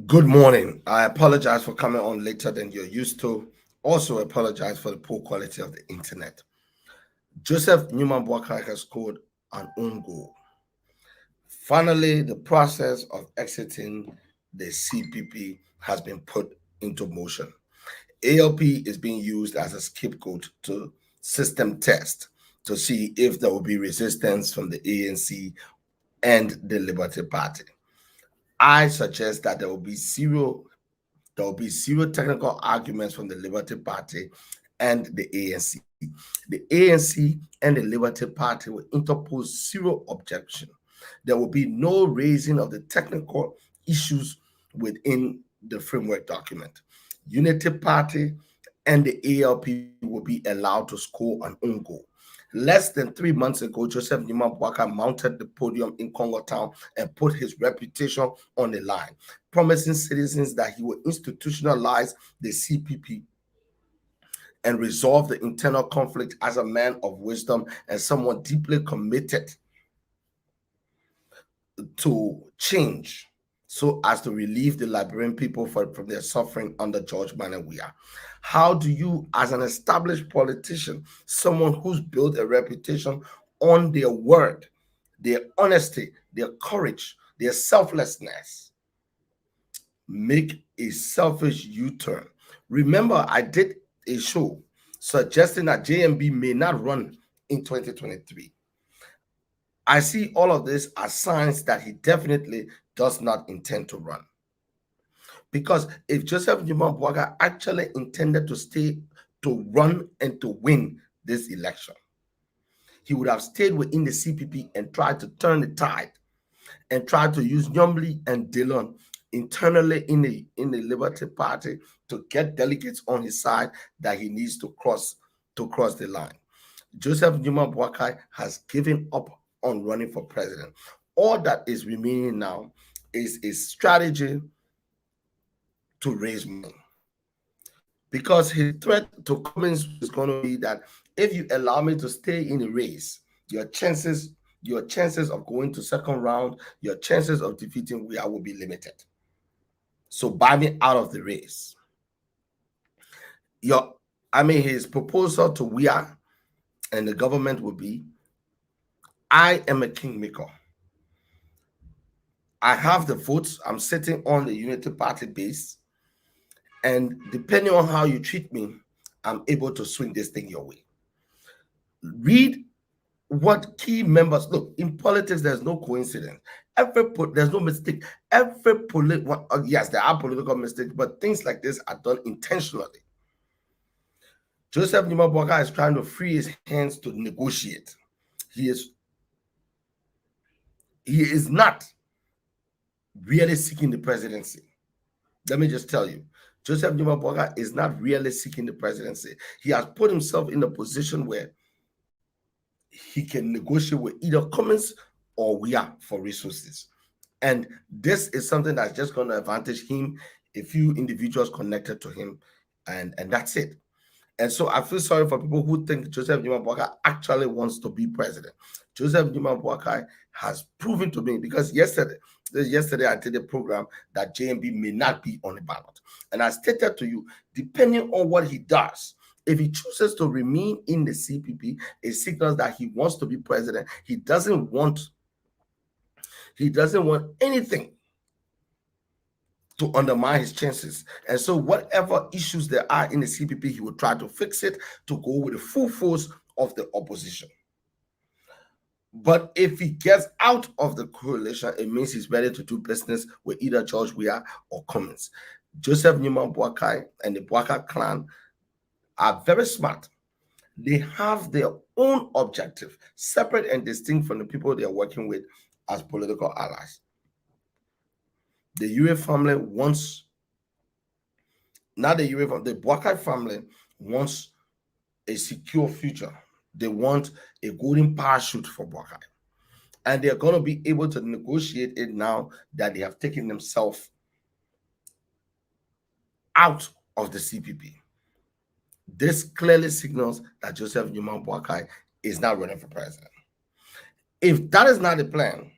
Good morning. I apologize for coming on later than you're used to. Also, apologize for the poor quality of the internet. Joseph Newman Boakai has scored an own goal. Finally, the process of exiting the CPP has been put into motion. ALP is being used as a scapegoat to system test to see if there will be resistance from the ANC and the Liberty Party. I suggest that there will be zero technical arguments from the Liberty Party and the ANC. The ANC and the Liberty Party will interpose zero objection. There will be no raising of the technical issues within the framework document. Unity Party and the ALP will be allowed to score an own goal. Less than 3 months ago, Joseph Nima Bwaka mounted the podium in Congo Town and put his reputation on the line, promising citizens that he would institutionalize the CPP and resolve the internal conflict as a man of wisdom and someone deeply committed to change so as to relieve the Liberian people from their suffering under George Weah. How do you, as an established politician, someone who's built a reputation on their word, their honesty, their courage, their selflessness, make a selfish U-turn? Remember, I did a show suggesting that JMB may not run in 2023. I see all of this as signs that he definitely does not intend to run. Because if Joseph Newman Bwaga actually intended to stay, to run and to win this election, he would have stayed within the CPP and tried to turn the tide and tried to use Nyomli and Dillon internally in the Liberty Party to get delegates on his side that he needs to cross the line. Joseph Newman Bwakai has given up on running for president. All that is remaining now is a strategy to raise money. Because his threat to Cummings is going to be that if you allow me to stay in the race, your chances of going to second round, your chances of defeating Weah will be limited. So buy me out of the race. His proposal to Weah and the government will be, I am a kingmaker. I have the votes. I'm sitting on the Unity Party base. And depending on how you treat me, I'm able to swing this thing your way. Read what key members, look, in politics, there's no coincidence. There's no mistake. Yes, there are political mistakes, but things like this are done intentionally. Joseph Nima is trying to free his hands to negotiate. He is not really seeking the presidency. Let me just tell you, Joseph Nima is not really seeking the presidency. He has put himself in a position where he can negotiate with either Cummings or Weah for resources. And this is something that's just going to advantage him, a few individuals connected to him, and that's it. And so I feel sorry for people who think Joseph Newman Bwakai actually wants to be president. Joseph Newman Bwakai has proven to me, because yesterday I did a program that JMB may not be on the ballot. And I stated to you, depending on what he does, if he chooses to remain in the CPP, it signals that he wants to be president. He doesn't want anything to undermine his chances. And so whatever issues there are in the CPP, he will try to fix it to go with the full force of the opposition. But if he gets out of the coalition, it means he's ready to do business with either George Weah or Cummings. Joseph Newman Bwakai and the Bwaka clan are very smart. They have their own objective, separate and distinct from the people they are working with as political allies. The Ure family wants, not the Ure family, the Bwakai family wants a secure future. They want a golden parachute for Bwakai. And they're going to be able to negotiate it now that they have taken themselves out of the CPP. This clearly signals that Joseph Newman Bwakai is not running for president. If that is not the plan,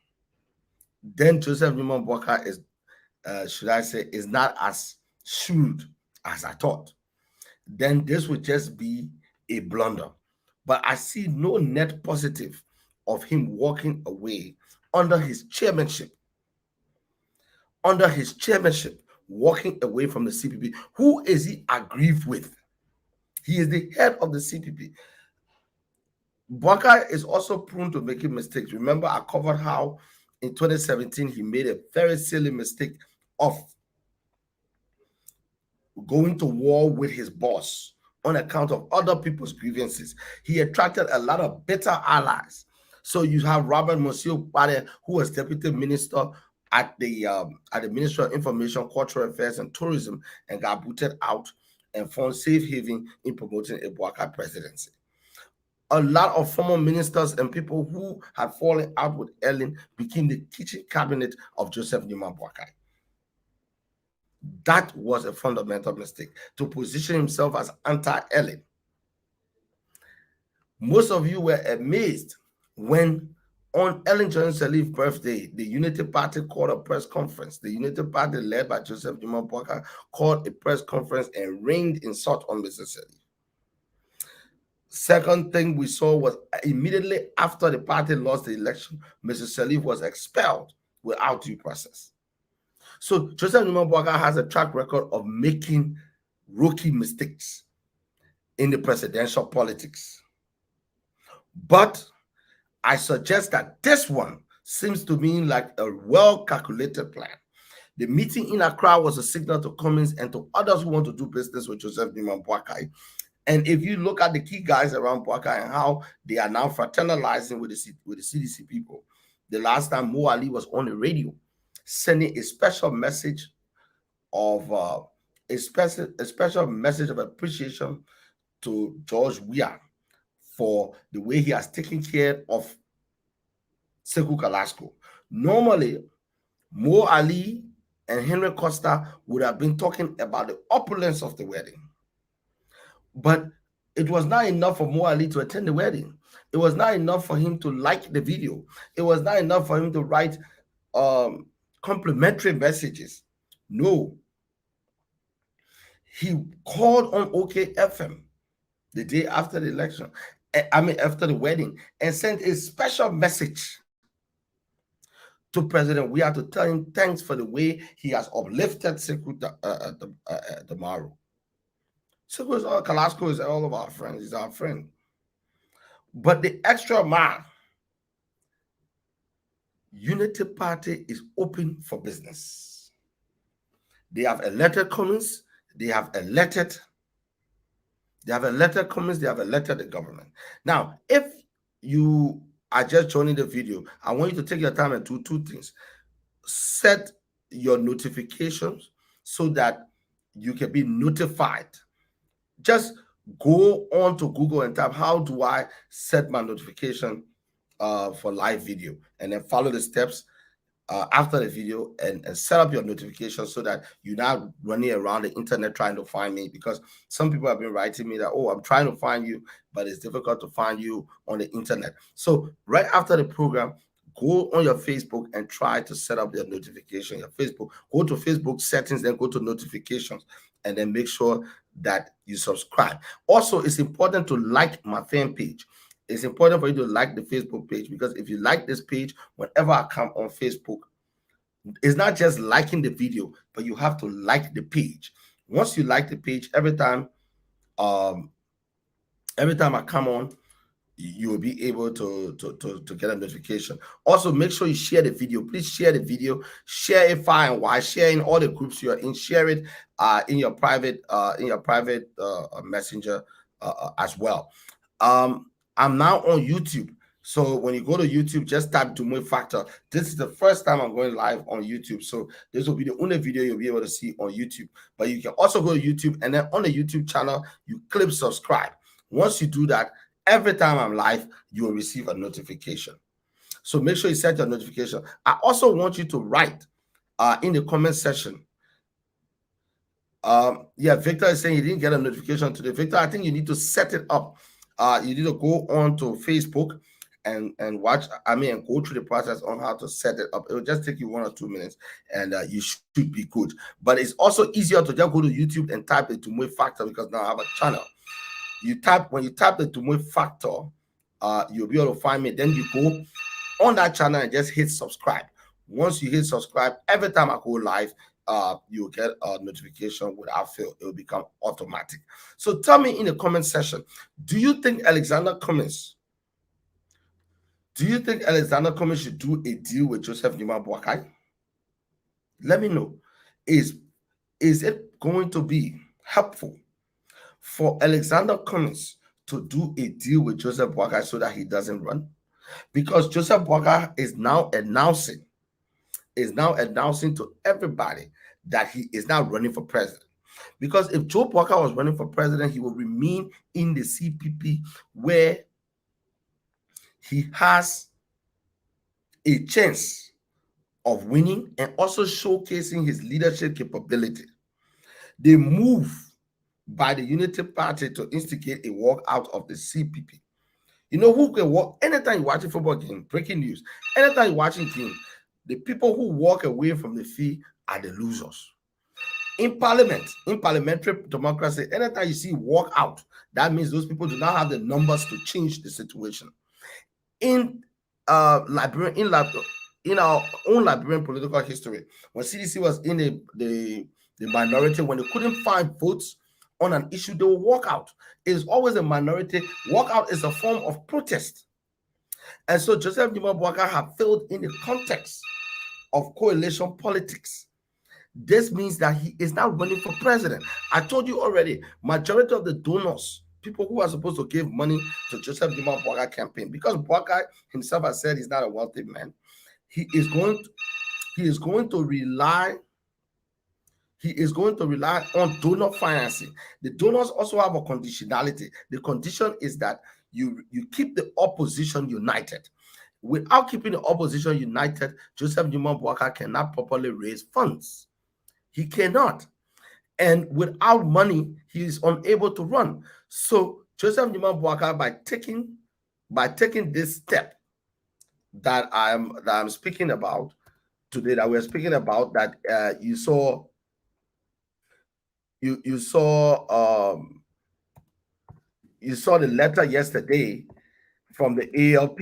then Joseph Newman Bwakai should I say, is not as shrewd as I thought, then this would just be a blunder. But I see no net positive of him walking away under his chairmanship. Under his chairmanship, walking away from the CPP. Who is he aggrieved with? He is the head of the CPP. Bwaka is also prone to making mistakes. Remember, I covered how in 2017 he made a very silly mistake of going to war with his boss on account of other people's grievances. He attracted a lot of bitter allies. So you have Robert Monsieur Bade, who was deputy minister at the Ministry of Information, Cultural Affairs, and Tourism, and got booted out and found safe haven in promoting a Bwaka presidency. A lot of former ministers and people who had fallen out with Ellen became the kitchen cabinet of Joseph Newman Bwaka. That was a fundamental mistake, to position himself as anti-Ellen. Most of you were amazed when on Ellen Johnson Sirleaf's birthday, the Unity Party called a press conference. The Unity Party, led by Joseph Newman Bwaka, called a press conference and rained insult on Mr. Sirleaf. Second thing we saw was immediately after the party lost the election, Mr. Sirleaf was expelled without due process. So Joseph Newman Bwaka has a track record of making rookie mistakes in the presidential politics. But I suggest that this one seems to me like a well-calculated plan. The meeting in Accra was a signal to Cummings and to others who want to do business with Joseph Newman Bwaka. And if you look at the key guys around Bwaka and how they are now fraternalizing with the CDC people, the last time Mo Ali was on the radio sending a special message of a special message of appreciation to George Weah for the way he has taken care of Sekou Kalasco. Normally, Mo Ali and Henry Costa would have been talking about the opulence of the wedding. But it was not enough for Mo Ali to attend the wedding. It was not enough for him to like the video. It was not enough for him to write complimentary messages. No. He called on OKFM the day after the election, after the wedding, and sent a special message to President Weah to tell him thanks for the way he has uplifted Sekou Damaru. Sekou Kalasco is all of our friends. He's our friend. But the extra mile, Unity Party is open for business. They have elected Cummings. They have elected Cummings. They have elected the government. Now, if you are just joining the video, I want you to take your time and do two things. Set your notifications so that you can be notified. Just go on to Google and type, how do I set my notification for live video? And then follow the steps after the video and set up your notifications so that you're not running around the internet trying to find me, because some people have been writing me that, oh, I'm trying to find you, but it's difficult to find you on the internet. So right after the program, go on your Facebook and try to set up your notification. Your Facebook, go to Facebook settings, then go to notifications, and then make sure that you subscribe. Also, it's important to like my fan page. It's important for you to like the Facebook page, because if you like this page, whenever I come on Facebook, it's not just liking the video, but you have to like the page. Once you like the page, every time I come on, you will be able to get a notification. Also, make sure you share the video. Please share the video. Share it far and wide. Share in all the groups you're in. Share it in your private messenger as well. I'm now on YouTube. So when you go to YouTube, just type Dumoy Factor. This is the first time I'm going live on YouTube. So this will be the only video you'll be able to see on YouTube. But you can also go to YouTube, and then on the YouTube channel, you click subscribe. Once you do that, every time I'm live, you will receive a notification. So make sure you set your notification. I also want you to write in the comment section. Yeah, Victor is saying he didn't get a notification today. Victor, I think you need to set it up. You need to go on to Facebook and watch, and go through the process on how to set it up. It will just take you 1 or 2 minutes, and you should be good. But it's also easier to just go to YouTube and type it to Tumoe Factor, because now I have a channel. When you type the Tumoe Factor, you'll be able to find me. Then you go on that channel and just hit subscribe. Once you hit subscribe, every time I go live, you'll get a notification without fail. It will become automatic. So tell me in the comment section, do you think Alexander Cummings should do a deal with Joseph Numa Boakai? Let me know. Is it going to be helpful for Alexander Cummings to do a deal with Joseph Boakai so that he doesn't run? Because Joseph Boakai is now announcing to everybody that he is now running for president. Because if Joe Boakai was running for president, he will remain in the CPP, where he has a chance of winning and also showcasing his leadership capability. The move by the Unity Party to instigate a walk out of the CPP. You know who can walk? Anytime you're watching football game, breaking news, anytime you're watching game, the people who walk away from the field are the losers. In parliament, in parliamentary democracy, anytime you see walk out, that means those people do not have the numbers to change the situation. In in our own Liberian political history, when CDC was in the minority, when they couldn't find votes on an issue, they will walk out. It is always a minority. Walkout is a form of protest. And so Joseph Numa Boakai have failed in the context of coalition politics. This means that he is now running for president. I told you already, majority of the donors, people who are supposed to give money to Joseph Numa Boakai campaign, because Boakai himself has said he's not a wealthy man, he is going to rely on donor financing. The donors also have a conditionality. The condition is that you keep the opposition united. Without keeping the opposition united, Joseph Numa Boakai cannot properly raise funds. He cannot. And without money, he is unable to run. So Joseph Numa Boakai, by taking this step that I'm speaking about today, that we're speaking about, that you saw the letter yesterday from the ALP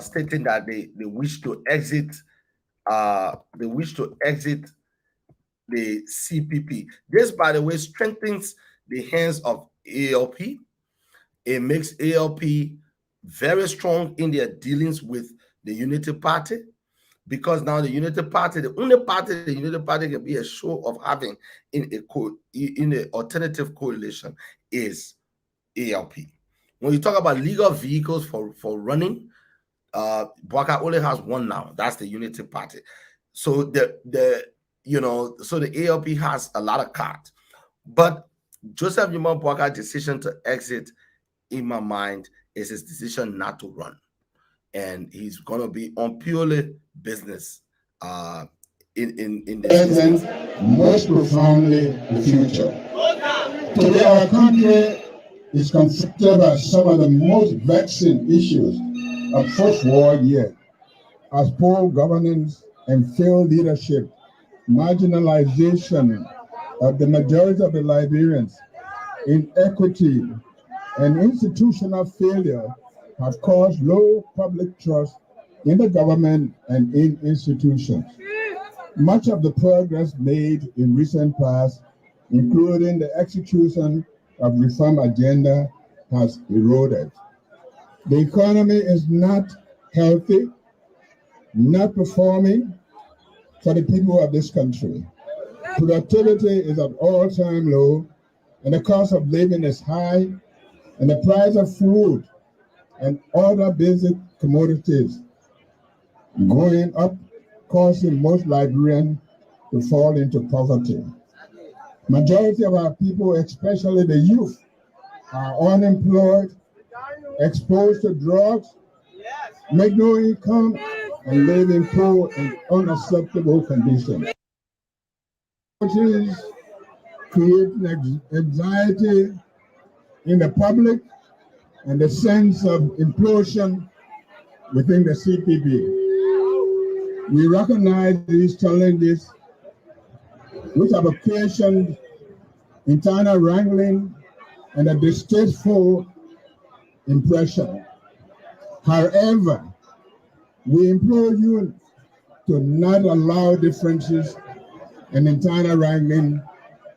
stating that they wish to exit the CPP. This, by the way, strengthens the hands of ALP. It makes ALP very strong in their dealings with the Unity Party, because now the Unity Party, the only party the Unity Party can be a show of having in an alternative coalition is ALP. When you talk about legal vehicles for running, Boakai only has one now. That's the Unity Party. So the ALP has a lot of cards. But Joseph Numa Boakai's decision to exit, in my mind, is his decision not to run. And he's going to be on purely business in this. Most profoundly, the future. Today, our country is confronted by some of the most vexing issues of first-world yet, as poor governance and failed leadership, marginalization of the majority of the Liberians, inequity, and institutional failure have caused low public trust in the government and in institutions. Much of the progress made in recent past, including the execution of reform agenda, has eroded. The economy is not healthy, not performing for the people of this country. Productivity is at all-time low, and the cost of living is high, and the price of food and other basic commodities going up, causing most Liberians to fall into poverty. Majority of our people, especially the youth, are unemployed, exposed to drugs, make no income, and live in poor and unacceptable conditions. Create anxiety in the public and the sense of implosion within the CPP. We recognize these challenges which have occasioned internal wrangling and a distasteful impression. However, we implore you to not allow differences and internal wrangling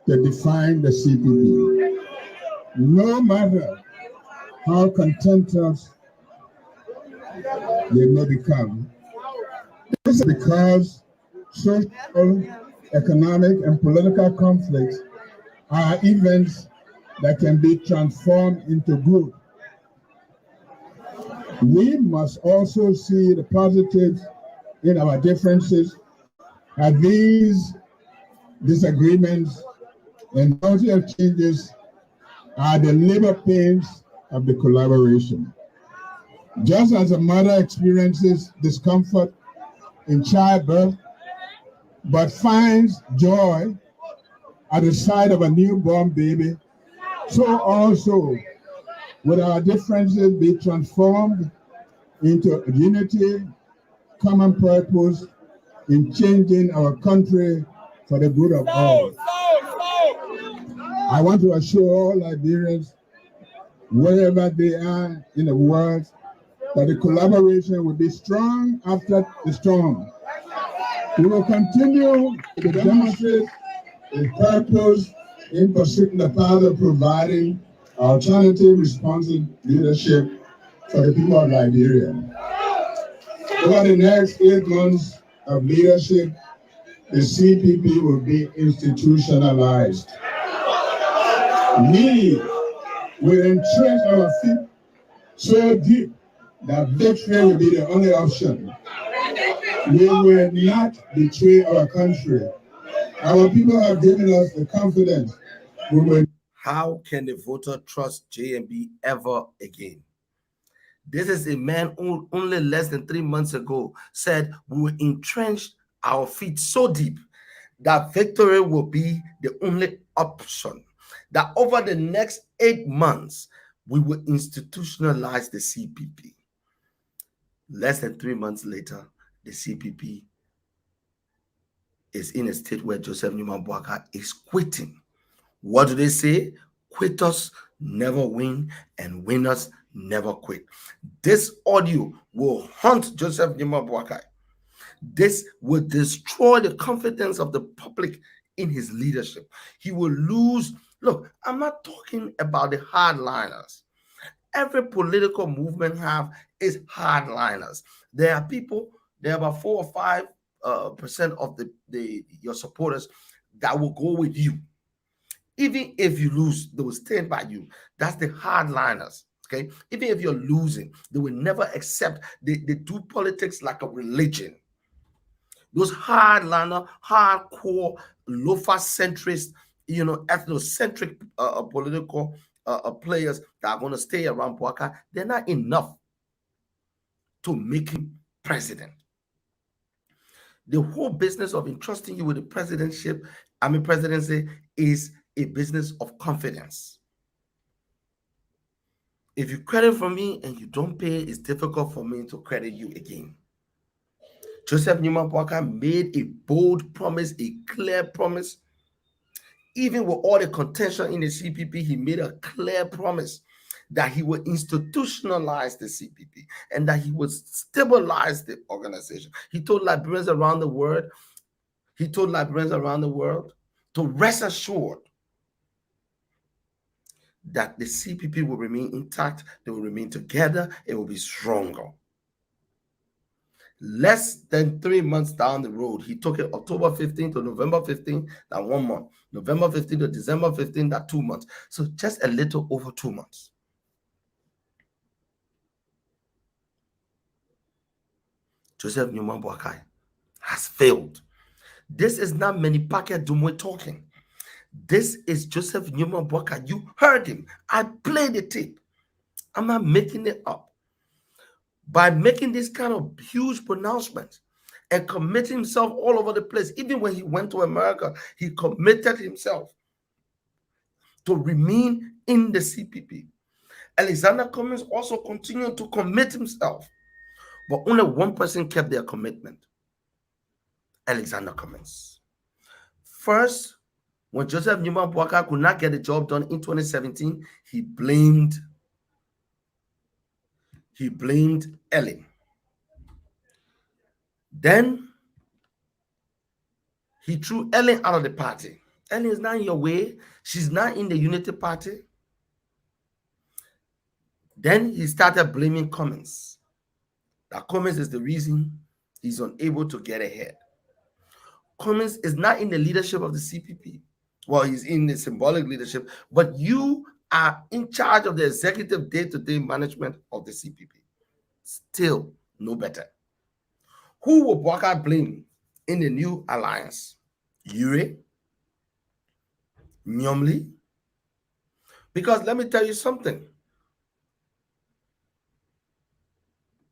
to define the CPP. No matter how contentious they may become, this is because social, economic, and political conflicts are events that can be transformed into good. We must also see the positives in our differences, as these disagreements and social changes are the labor pains of the collaboration. Just as a mother experiences discomfort in childbirth, but finds joy at the sight of a newborn baby, so also will our differences be transformed into unity, common purpose in changing our country for the good of all. I want to assure all Liberians, wherever they are in the world, that the collaboration will be strong after the storm. We will continue to demonstrate a purpose in pursuing the path of providing alternative responsive leadership for the people of Liberia. Over the next 8 months of leadership, the CPP will be institutionalized. We will entrench our feet so deep that victory will be the only option. We will not betray our country. Our people have given us the confidence. We will. How can the voter trust JMB ever again? This is a man who only less than 3 months ago said we will entrench our feet so deep that victory will be the only option. That over the next 8 months, we will institutionalize the CPP. Less than 3 months later, the CPP is in a state where Joseph Newman Boakai is quitting. What do they say? Quitters never win and winners never quit. This audio will haunt Joseph Newman Boakai. This will destroy the confidence of the public in his leadership. He will lose. Look, I'm not talking about the hardliners. Every political movement have is hardliners. There are people, there are about 4 or 5% of your supporters that will go with you. Even if you lose, they will stand by you. That's the hardliners. Okay. Even if you're losing, they will never accept. They do politics like a religion. Those hardliner, hardcore, loafer centrist, ethnocentric political players that are going to stay around Boakai, they're not enough to make him president. The whole business of entrusting you with the presidency is a business of confidence. If you credit from me and you don't pay, it's difficult for me to credit you again. Joseph Newman Boakai made a bold promise, a clear promise. Even with all the contention in the CPP, he made a clear promise that he would institutionalize the CPP and that he would stabilize the organization. He told Liberians around the world, to rest assured that the CPP will remain intact, they will remain together, it will be stronger. Less than 3 months down the road, he took it October 15th to November 15th, that 1 month. November 15th to December 15th, that 2 months. So just a little over 2 months. Joseph Newman Boakai has failed. This is not Menipake Dumwe talking. This is Joseph Newman Boakai. You heard him. I played the tape. I'm not making it up. By making this kind of huge pronouncements and committing himself all over the place, even when he went to America, he committed himself to remain in the CPP. Alexander Cummings also continued to commit himself, but only one person kept their commitment: Alexander Cummings. First, when Joseph Newman Boakai could not get the job done in 2017, he blamed Ellen. Then he threw Ellen out of the party. Ellen is not in your way. She's not in the Unity Party. Then he started blaming Cummings. That Cummings is the reason he's unable to get ahead. Cummings is not in the leadership of the CPP. Well, he's in the symbolic leadership, but you are in charge of the executive day-to-day management of the CPP. Still no better. Who will Boakai blame in the new alliance? Ure? Nyomli? Because let me tell you something.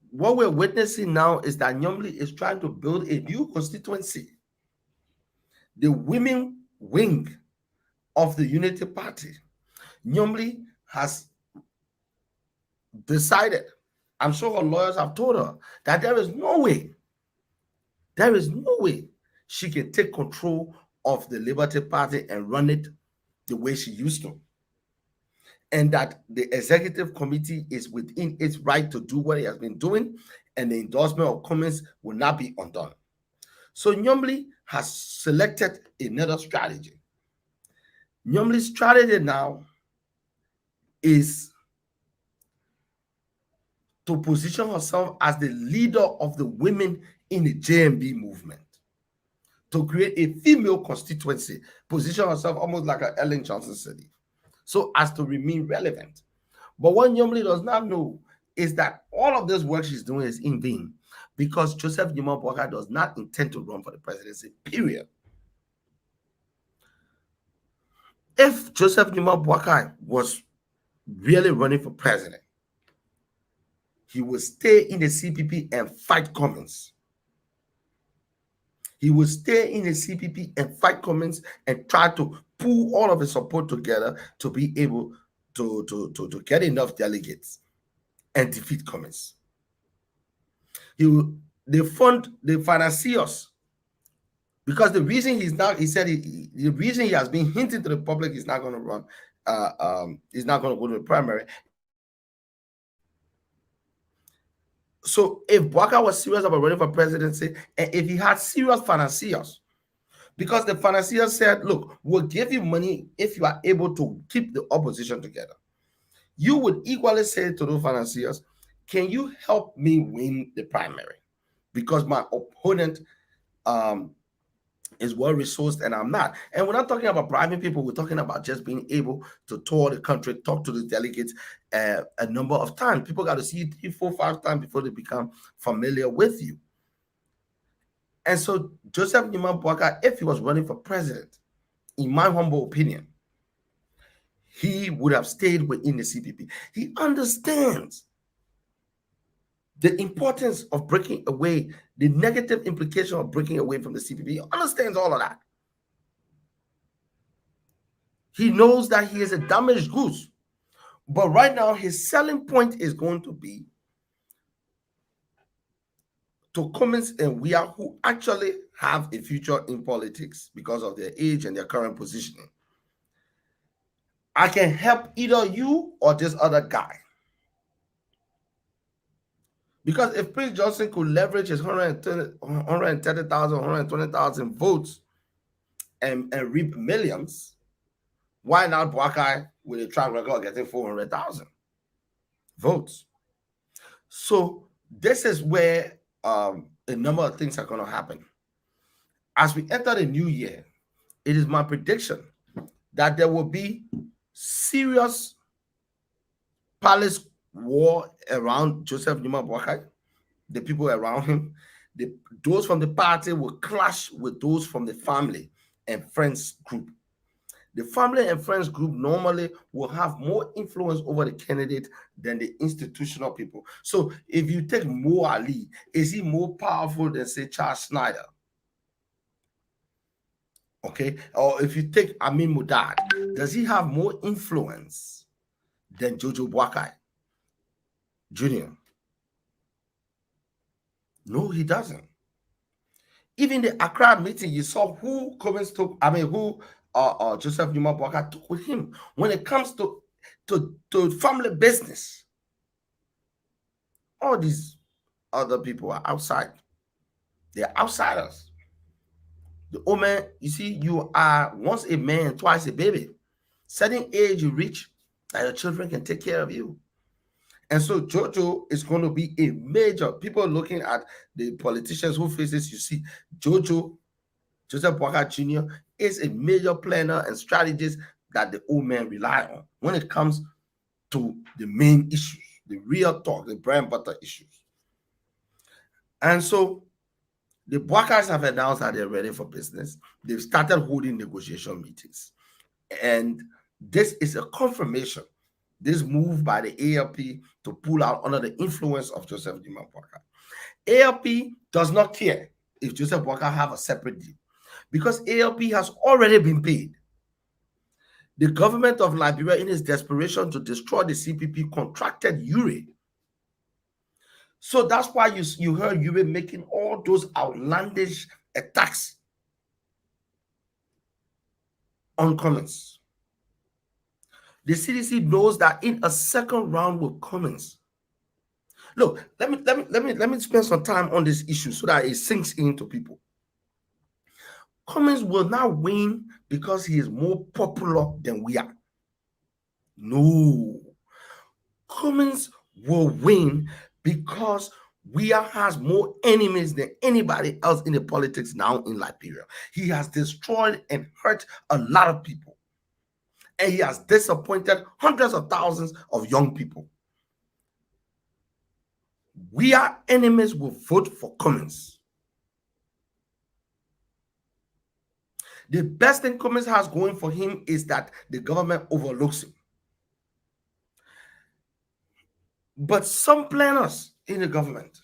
What we're witnessing now is that Nyomli is trying to build a new constituency. The women wing of the Unity Party. Nyomli has decided, I'm sure her lawyers have told her, that there is no way she can take control of the Liberty Party and run it the way she used to. And that the executive committee is within its right to do what it has been doing, and the endorsement of Cummings will not be undone. So Nyomli has selected another strategy. Nyomli's strategy now is to position herself as the leader of the women in the JMB movement, to create a female constituency, position herself almost like an Ellen Johnson City, so as to remain relevant. But what Nyomli does not know is that all of this work she's doing is in vain, because Joseph Newman Boakai does not intend to run for the presidency, period. If Joseph Newman Boakai was really running for president, he would stay in the CPP and fight Cummings. He would stay in the CPP and fight Cummings and try to pull all of his support together to be able to get enough delegates and defeat Cummings. They fund the financiers, because the reason the reason he has been hinting to the public he's not going to run, he's not going to go to the primary. So if Boakai was serious about running for presidency, and if he had serious financiers, because the financiers said, look, we'll give you money if you are able to keep the opposition together, you would equally say to those financiers, can you help me win the primary? Because my opponent is well resourced and I'm not. And we're not talking about bribing people. We're talking about just being able to tour the country, talk to the delegates a number of times. People got to see you 3, 4, 5 times before they become familiar with you. And so Joseph Newman Boakai, if he was running for president, in my humble opinion, he would have stayed within the CPP. He understands the importance of breaking away, the negative implication of breaking away from the CPP. He understands all of that. He knows that he is a damaged goose. But right now, his selling point is going to be to Cummings and Weah, who actually have a future in politics because of their age and their current positioning. I can help either you or this other guy. Because if Prince Johnson could leverage his 130,000, 120,000 votes and reap millions, why not Boakai with a track record getting 400,000 votes? So this is where a number of things are going to happen. As we enter the new year, it is my prediction that there will be serious palace war around Joseph Newman Boakai, the people around him. Those from the party will clash with those from the family and friends group. The family and friends group normally will have more influence over the candidate than the institutional people. So if you take Mo Ali, is he more powerful than, say, Charles Snyder? Okay. Or if you take Amin Mudad, does he have more influence than Jojo Boakai Jr.? No, he doesn't. Even the Accra meeting, you saw who Cummings took, who Joseph Numa Boakai took with him. When it comes to family business, all these other people are outside. They're outsiders. The woman, you see, you are once a man, twice a baby. Certain age you reach that your children can take care of you. And so Jojo is going to be a major, people looking at the politicians who faces, you see, Joseph Boakai Jr. is a major planner and strategist that the old man rely on when it comes to the main issues, the real talk, the bread and butter issues. And so the Boakais have announced that they're ready for business. They've started holding negotiation meetings. And this is a confirmation, this move by the ALP to pull out under the influence of Joseph Numa Boakai. ALP does not care if Joseph Boakai have a separate deal because ALP has already been paid. The government of Liberia, in its desperation to destroy the CPP, contracted URE. So that's why you heard URE making all those outlandish attacks on Cummings. The CDC knows that in a second round with Cummings. Look, let me spend some time on this issue so that it sinks into people. Cummings will not win because he is more popular than we are. No. Cummings will win because Weah has more enemies than anybody else in the politics now in Liberia. He has destroyed and hurt a lot of people. And he has disappointed hundreds of thousands of young people. Weah enemies will vote for Cummings. The best thing Cummings has going for him is that the government overlooks him. But some planners in the government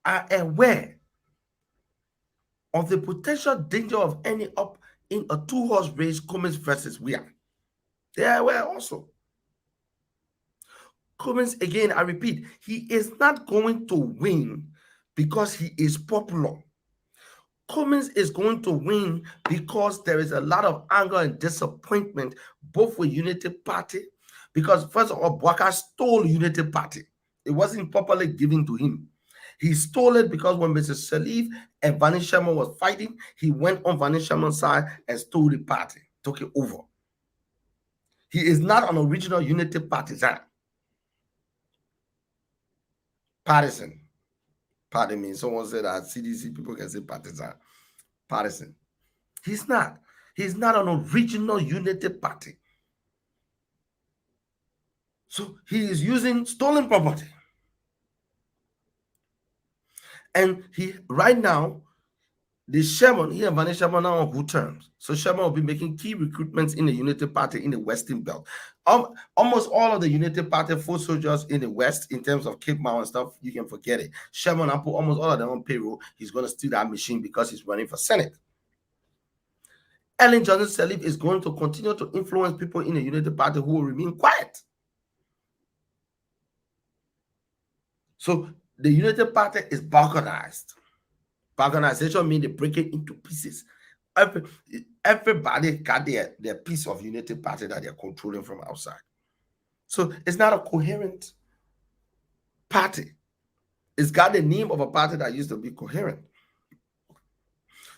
are aware of the potential danger of ending up in a two-horse race, Cummings versus Weah. They are aware also. Cummings, again, I repeat, he is not going to win because he is popular. Cummings is going to win because there is a lot of anger and disappointment, both with Unity Party, because first of all, Boakai stole Unity Party. It wasn't properly given to him. He stole it because when Mr. Salif and Vani Sherman was fighting, he went on Vani Sherman's side and stole the party, took it over. He is not an original Unity partisan. Partisan. Pardon me. Someone said that CDC people can say partisan. Partisan. He's not. He's not an original Unity Party. So he is using stolen property. And he right now, the Sherman, he and Vani Sherman are on good terms. So Sherman will be making key recruitments in the Unity Party in the Western Belt. Almost all of the Unity Party foot soldiers in the West, in terms of Cape Mount and stuff, you can forget it. Sherman, I put almost all of them on payroll. He's going to steal that machine because he's running for Senate. Ellen Johnson Sirleaf is going to continue to influence people in the Unity Party who will remain quiet. So the Unity Party is balkanized. Balkanization means they break it into pieces. Everybody got their piece of Unity Party that they're controlling from outside. So it's not a coherent party. It's got the name of a party that used to be coherent.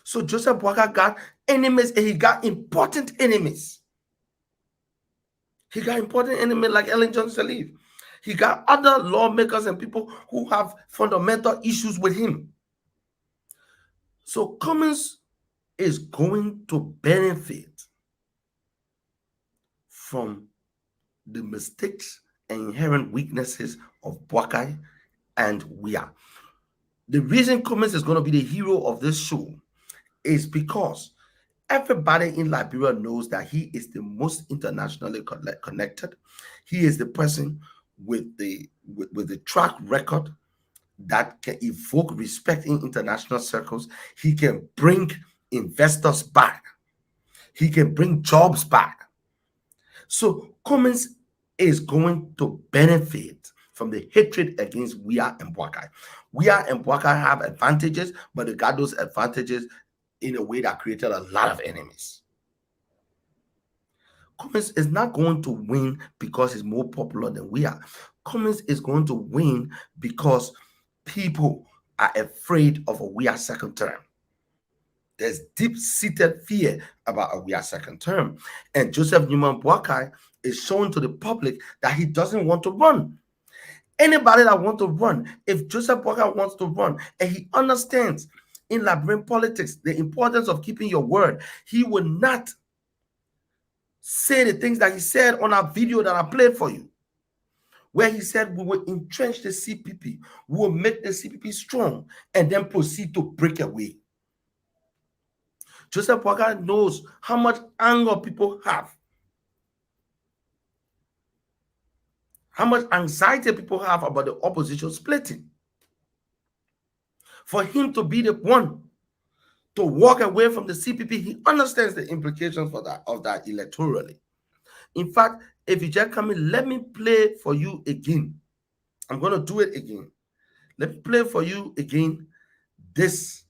So Joseph Boakai got enemies, and he got important enemies. He got important enemies like Ellen Johnson Sirleaf. He got other lawmakers and people who have fundamental issues with him. So Cummings is going to benefit from the mistakes and inherent weaknesses of Boakai and Weah. The reason Cummings is going to be the hero of this show is because everybody in Liberia knows that he is the most internationally connected. He is the person with the track record that can evoke respect in international circles. He can bring investors back. He can bring jobs back. So Cummings is going to benefit from the hatred against Weah and Boakai. Weah and Boakai have advantages, but they got those advantages in a way that created a lot of enemies. Cummings is not going to win because he's more popular than Weah. Cummings is going to win because people are afraid of a Weah second term. There's deep-seated fear about a Weah second term. And Joseph Newman Boakai is showing to the public that he doesn't want to run. Anybody that wants to run, if Joseph Boakai wants to run, and he understands in Liberian politics the importance of keeping your word, he will not say the things that he said on our video that I played for you, where he said we will entrench the CPP, we will make the CPP strong, and then proceed to break away. Joseph Boakai knows how much anger people have, how much anxiety people have about the opposition splitting. For him to be the one to walk away from the CPP, he understands the implications for that electorally. In fact, if you just come in, let me play for you again. I'm going to do it again. Let me play for you again this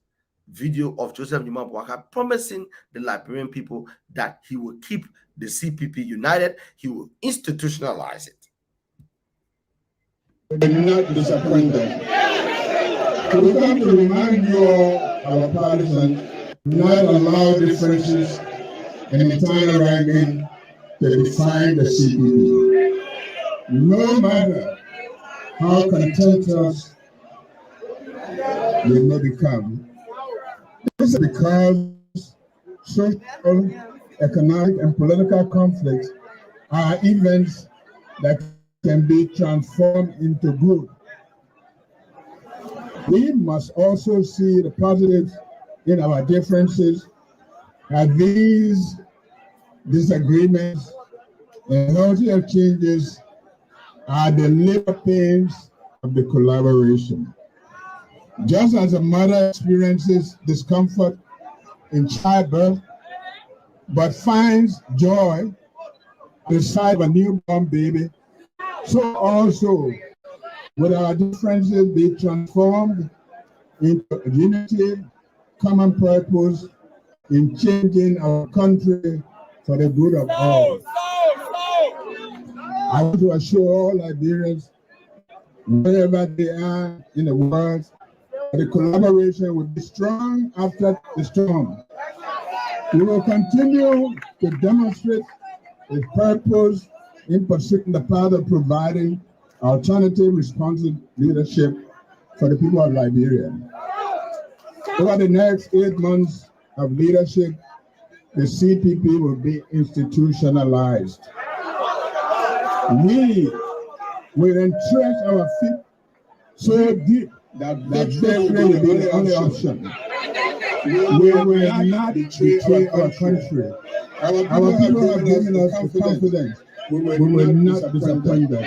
video of Joseph Newman Boakai promising the Liberian people that he will keep the CPP united, he will institutionalize it. We're not disappointed. We come to remind you all, our partisans, not allow differences in internal ranking to define the CPP. No matter how contentious they may become, this is because social, economic, and political conflicts are events that can be transformed into good. We must also see the positives in our differences, as these disagreements and healthy exchanges are the labor pains of the collaboration. Just as a mother experiences discomfort in childbirth, but finds joy at the sight of a newborn baby, so also will our differences be transformed into unity, common purpose in changing our country for the good of all. I want to assure all Liberians, wherever they are in the world, the collaboration will be strong after the storm. We will continue to demonstrate its purpose in pursuing the path of providing alternative responsive leadership for the people of Liberia. Over the next 8 months of leadership, the CPP will be institutionalized. We will entrench our feet so deep that victory will be the only option. We will not betray our country. Our people have given us the confidence. We will not disappoint them.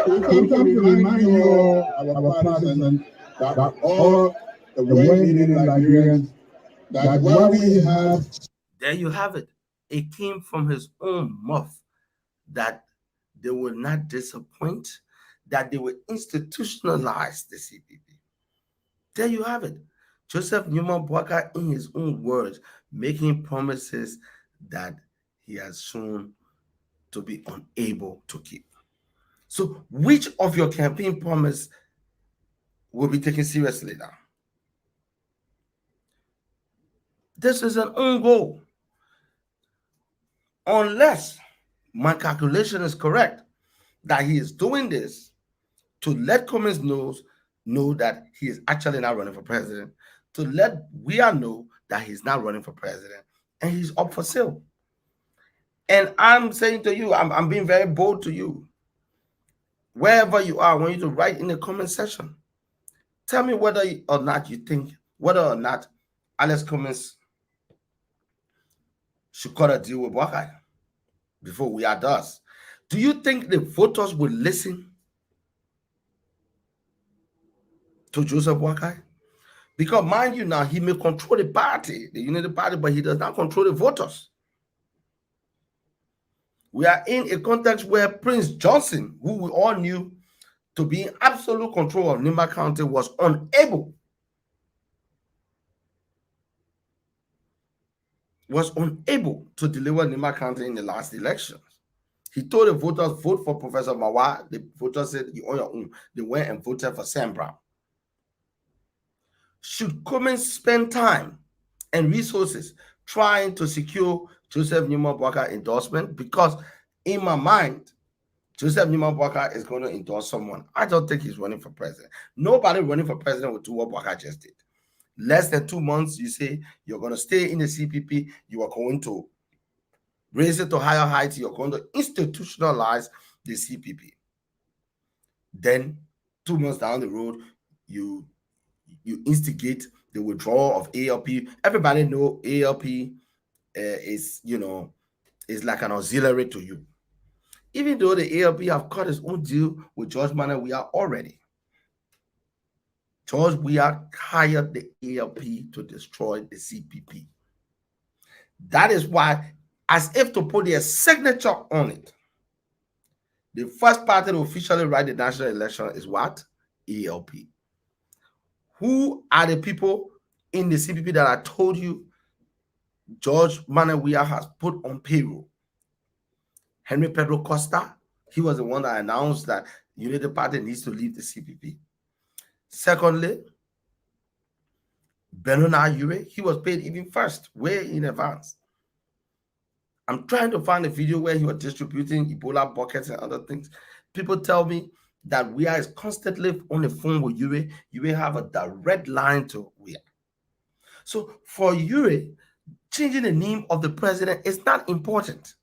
We come to remind you all, our partisans, that all the well-meaning Liberians, that what we have. There you have it. It came from his own mouth that they will not disappoint, that they will institutionalize the CPP. There you have it. Joseph Newman Boakai, in his own words, making promises that he has shown to be unable to keep. So, which of your campaign promise will be taken seriously now? This is an own goal. Unless my calculation is correct, that he is doing this to let Cummings know that he is actually not running for president, to let Weah know that he's not running for president, and he's up for sale. And I'm saying to you, I'm being very bold to you. Wherever you are, I want you to write in the comment section. Tell me whether or not you think, whether or not Alex Cummings should cut a deal with Boakai before Weah does. Do you think the voters will listen to Joseph Boakai? Because mind you now, he may control the party, the Unity Party, but he does not control the voters. We are in a context where Prince Johnson, who we all knew to be in absolute control of Nimba County, was unable to deliver Nimba County in the last elections. He told the voters, vote for Professor Mawa. The voters said, you on your own. They went and voted for Sam Brown. Should Cummings spend time and resources trying to secure Joseph Newman Boakai endorsement? Because in my mind, Joseph Newman Boakai is going to endorse someone. I don't think he's running for president. Nobody running for president will do what Boakai just did. Less than 2 months, you say you're going to stay in the CPP, you are going to raise it to higher heights, you're going to institutionalize the CPP. Then 2 months down the road, you instigate the withdrawal of ALP. Everybody know ALP is like an auxiliary to you. Even though the ALP have cut its own deal with George Manuel Weah already. George Weah hired the ALP to destroy the CPP. That is why, as if to put their signature on it, the first party to officially write the national election is what? ALP. Who are the people in the CPP that I told you George Manuel Weah has put on payroll? Henry Pedro Costa, he was the one that announced that United Party needs to leave the CPP. Secondly, Bernard Ure, he was paid even first, way in advance. I'm trying to find a video where he was distributing Ebola buckets and other things. People tell me that Weah is constantly on the phone with Ure. Ure have a direct line to Weah. So for Ure, changing the name of the president is not important,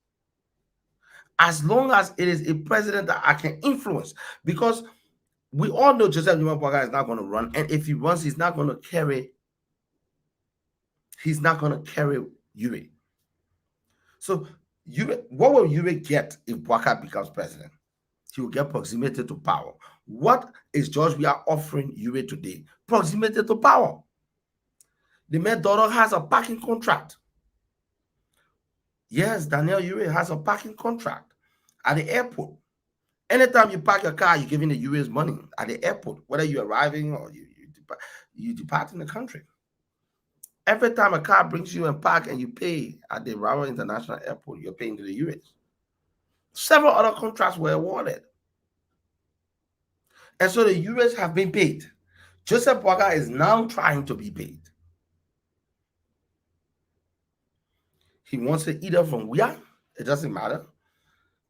as long as it is a president that I can influence. Because we all know Joseph Newman Boakai is not going to run, and if he runs, he's not going to carry Ure. So what will Ure get if Boakai becomes president? He will get proximity to power. What is George Weah offering Ure today? Proximity to power. The mayor daughter has a parking contract. Yes, Daniel Ure has a parking contract at the airport. Anytime you park your car, you're giving the Ure's money at the airport, whether you're arriving or you depart in the country. Every time a car brings you and park and you pay at the Rawa International Airport, you're paying to the Ure's. Several other contracts were awarded. And so the Ure's have been paid. Joseph Boakai is now trying to be paid. He wants it either from Weah, it doesn't matter,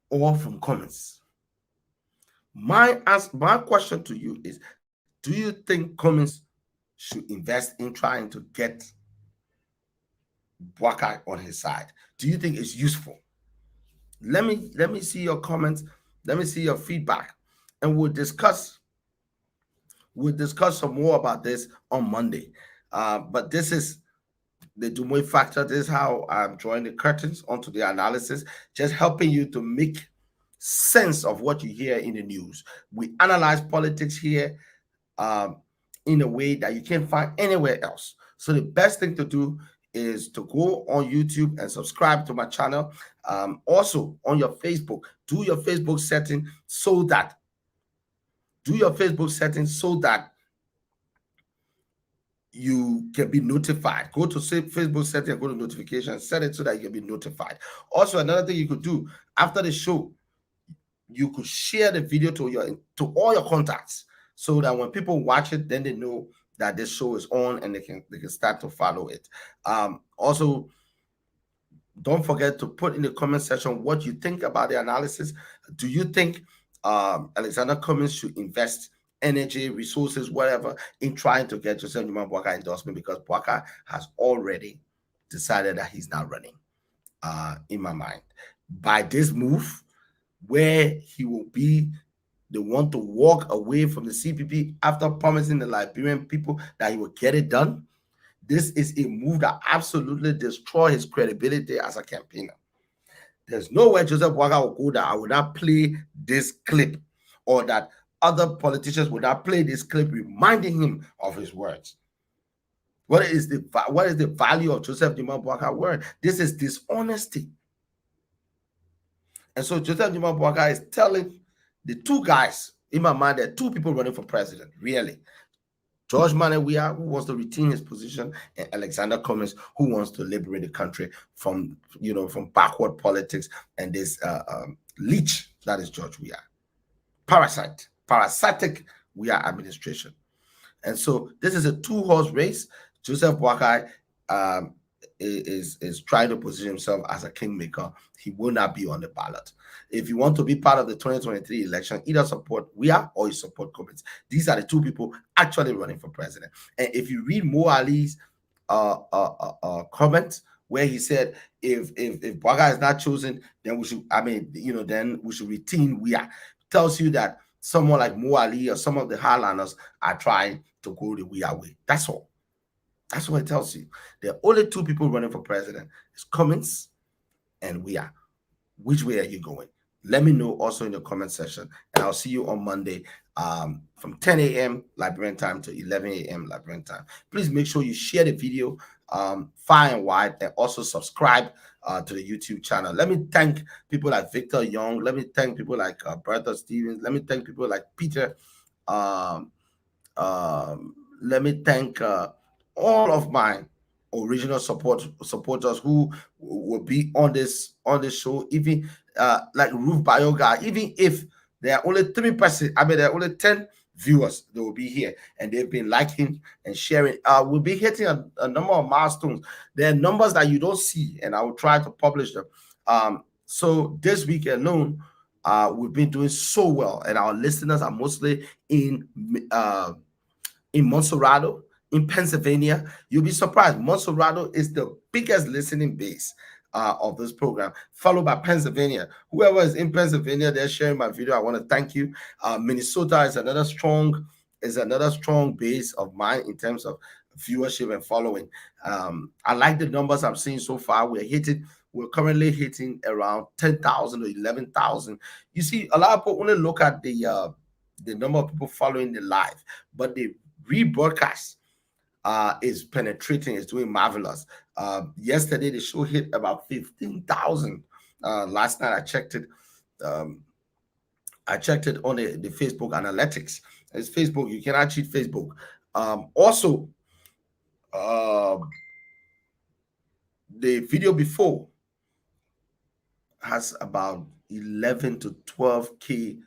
or from Cummings. My question to you is, do you think Cummings should invest in trying to get Boakai on his side? Do you think it's useful? Let me see your comments. Let me see your feedback, and we'll discuss some more about this on Monday. But this is the Dumoy Factor. This is how I'm drawing the curtains onto the analysis, just helping you to make sense of what you hear in the news. We analyze politics here in a way that you can't find anywhere else. So the best thing to do is to go on YouTube and subscribe to my channel. Also on your Facebook, do your Facebook setting so that you can be notified. Go to Facebook setting and go to notifications, set it so that you can be notified. Also, another thing you could do after the show, you could share the video to all your contacts, so that when people watch it, then they know that this show is on and they can start to follow it. Also, don't forget to put in the comment section what you think about the analysis. Do you think Alexander Cummings should invest energy, resources, whatever, in trying to get Joseph Newman Boakai endorsement? Because Boakai has already decided that he's not running, in my mind. By this move, where he will be the one to walk away from the CPP after promising the Liberian people that he will get it done, this is a move that absolutely destroys his credibility as a campaigner. There's no way Joseph Boakai will go that I would not play this clip, or that other politicians would not play this clip reminding him of his words. What is the value of Joseph Newman Boakai word? This is dishonesty. And so Joseph Nima Boakai is telling the two guys, in my mind, there are two people running for president, really. George Manawia, who wants to retain his position, and Alexander Cummings, who wants to liberate the country from, from backward politics and this leech that is George Weah. Parasitic Weah administration. And so this is a two-horse race. Joseph Boakai um, is trying to position himself as a kingmaker. He will not be on the ballot. If you want to be part of the 2023 election, either support Weah or you support Cummings. These are the two people actually running for president. And if you read Mo Ali's comment where he said, if Boakai is not chosen, then we should, then we should retain Weah, tells you that someone like Mo Ali or some of the Highlanders are trying to go the Weah way. That's all. That's what it tells you. There are only two people running for president. It's Cummings and Weah. Which way are you going? Let me know also in the comment section, and I'll see you on Monday from 10 a.m. Liberian time to 11 a.m. Liberian time. Please make sure you share the video far and wide, and also subscribe to the YouTube channel. Let me thank people like Victor Young. Let me thank people like Bertha Stevens. Let me thank people like Peter. Let me thank all of my original supporters who will be on this show, even like Ruth Bioga. Even if there are only 3%, there are only 10 viewers that will be here, and they've been liking and sharing. We'll be hitting a number of milestones. There are numbers that you don't see, and I will try to publish them. So this week alone, we've been doing so well, and our listeners are mostly in Monserrado, in Pennsylvania. You'll be surprised. Monserrado is the biggest listening base of this program, followed by Pennsylvania. Whoever is in Pennsylvania, they're sharing my video. I want to thank you. Minnesota is another strong base of mine in terms of viewership and following. I like the numbers I'm seeing so far. We're currently hitting around 10,000 or 11,000. You see, a lot of people only look at the number of people following the live, but the rebroadcast is penetrating, is doing marvelous. Yesterday, the show hit about 15,000. Last night, I checked it. I checked it on the Facebook analytics. It's Facebook. You cannot cheat Facebook. Also, the video before has about 11 to 12K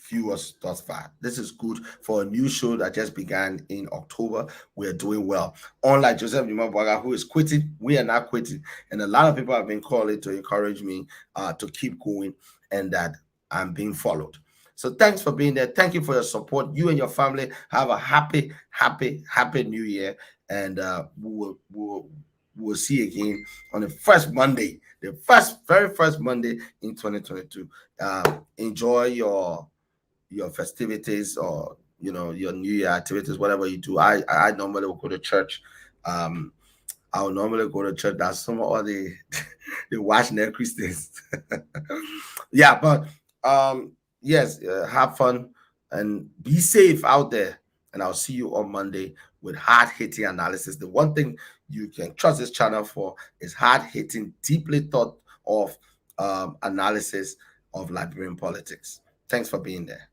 viewers thus far. This is good for a new show that just began in October. We're doing well. Unlike Joseph Nimabwaga, who is quitting, we are not quitting. And a lot of people have been calling to encourage me to keep going, and that I'm being followed. So thanks for being there. Thank you for your support. You and your family have a happy, happy, happy new year. And we'll see you again on the first Monday, the very first Monday in 2022. Enjoy your festivities, or your New Year activities, whatever you do. I normally will go to church. I'll normally go to church. That's some of the watch their Christians. Yeah, but yes, have fun and be safe out there. And I'll see you on Monday with hard-hitting analysis. The one thing you can trust this channel for is hard-hitting, deeply thought of analysis of Liberian politics. Thanks for being there.